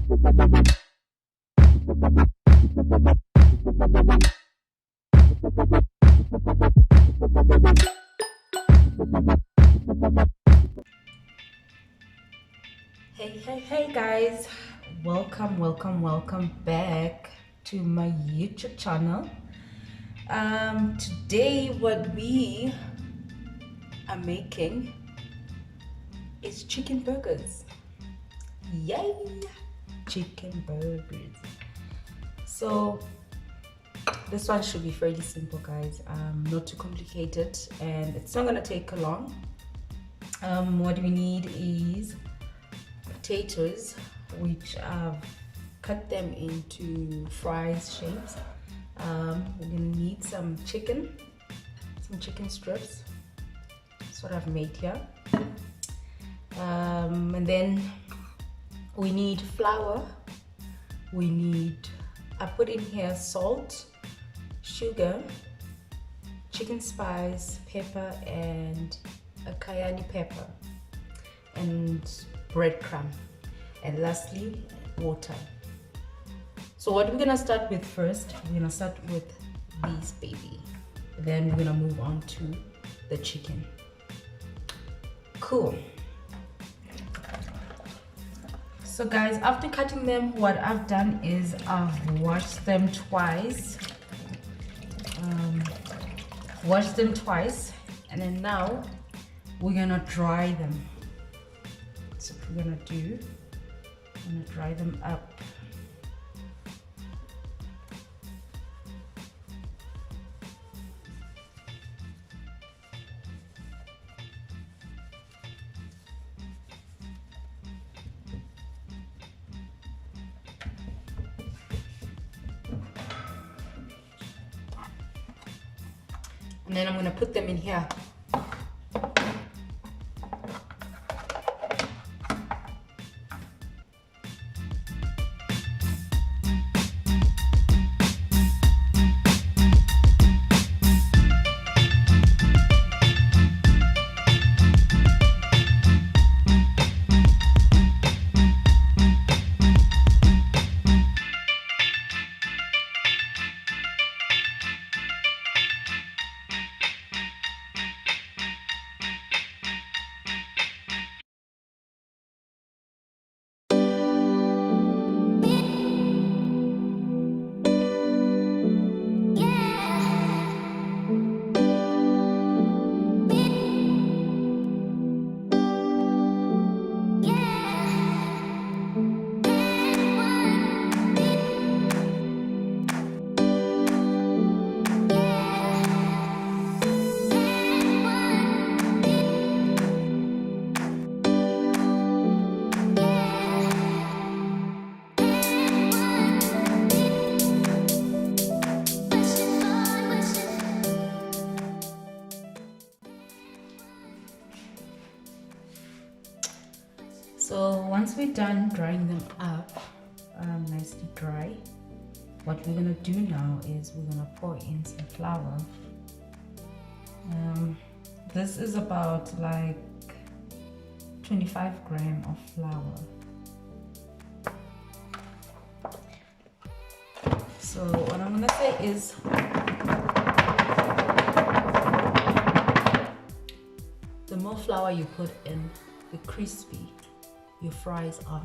Hey guys, welcome back to my YouTube channel. Today what we are making is chicken burgers. Yay, chicken burgers. So this one should be fairly simple, guys, not too complicated, and it's not gonna take long. What we need is potatoes, which I've cut them into fries shapes. We're gonna need some chicken strips. That's what I've made here. And then we need flour. I put in here salt, sugar, chicken spice, pepper, and a cayenne pepper, and breadcrumb, and lastly water. So what we're gonna start with first, we're gonna start with these baby, then we're gonna move on to the chicken. Cool. So guys, after cutting them, what I've done is I've washed them twice. And then now we're gonna dry them. So what we're gonna do, I'm gonna dry them up. And then I'm gonna put them in here. So once we're done drying them up, nicely dry, what we're gonna do now is we're gonna pour in some flour. This is about like 25 grams of flour. So what I'm gonna say is the more flour you put in, the crispy your fries are.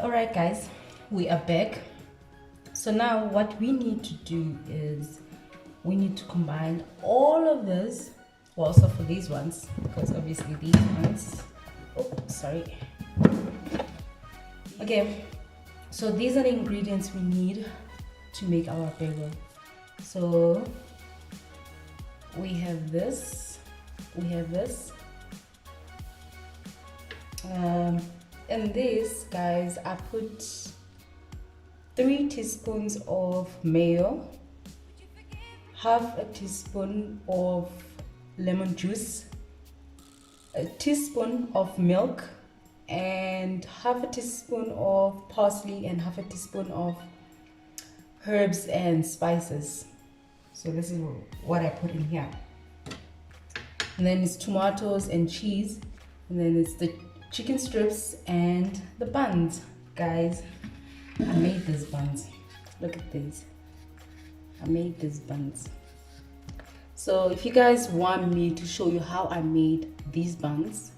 All right, guys, we are back. So now what we need to do is we need to combine all of this. Well, also for these ones, because obviously these ones, oh sorry, okay, so these are the ingredients we need to make our bagel. So we have this, and this, guys, I put 3 teaspoons of mayo, half a teaspoon of lemon juice, a teaspoon of milk, and half a teaspoon of parsley and half a teaspoon of herbs and spices. So this is what I put in here. And then it's tomatoes and cheese, and then it's the chicken strips and the buns. Guys, I made these buns. Look at these. I made these buns. So if you guys want me to show you how I made these buns,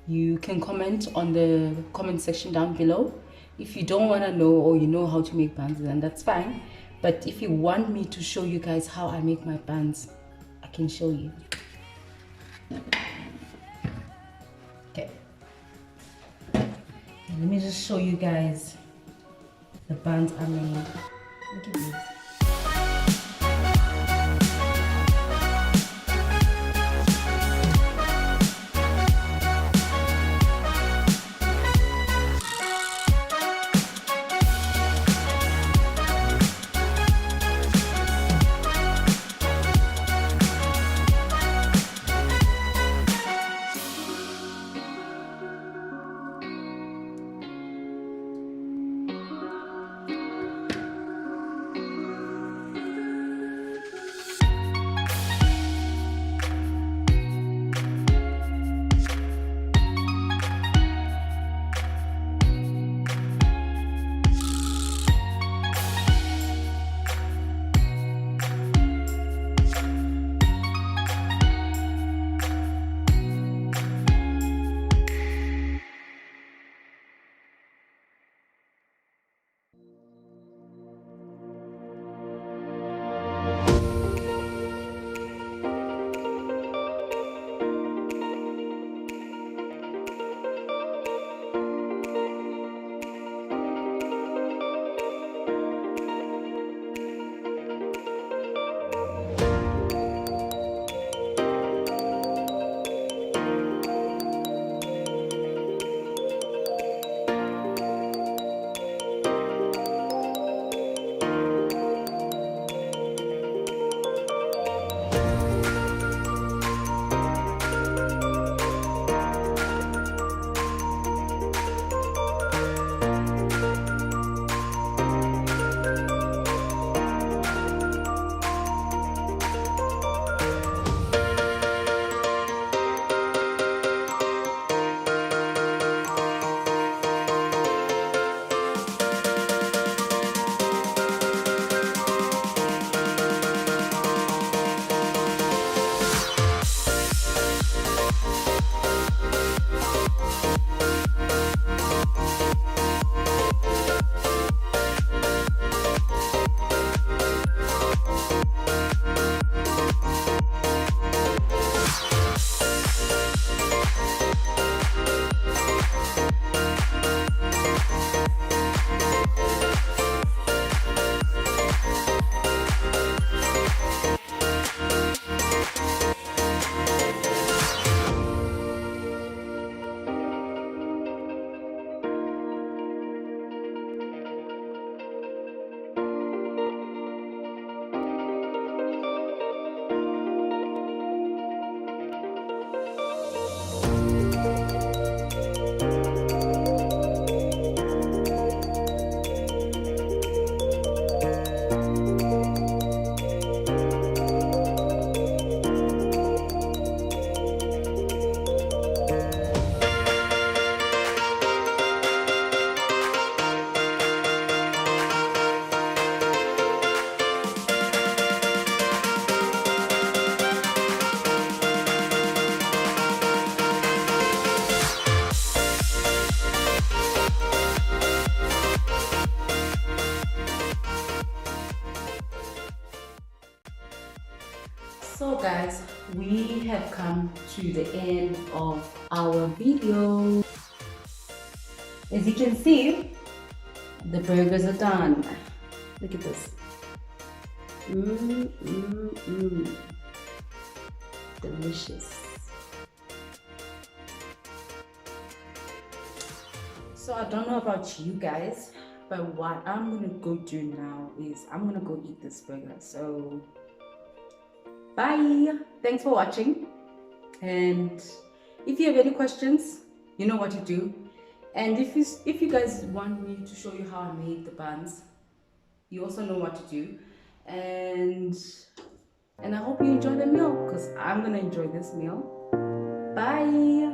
you can comment on the comment section down below. If you don't want to know, or you know how to make buns, then that's fine. But if you want me to show you guys how I make my buns, I can show you. Okay. Let me just show you guys the buns I made. Look at these. guys, we have come to the end of our video. As you can see, the burgers are done. Look at this. Delicious. So I don't know about you guys, but what I'm gonna go do now is I'm gonna go eat this burger. So bye. Thanks for watching. And if you have any questions, you know what to do. And if you guys want me to show you how I made the buns, you also know what to do. And I hope you enjoy the meal, because I'm gonna enjoy this meal. Bye.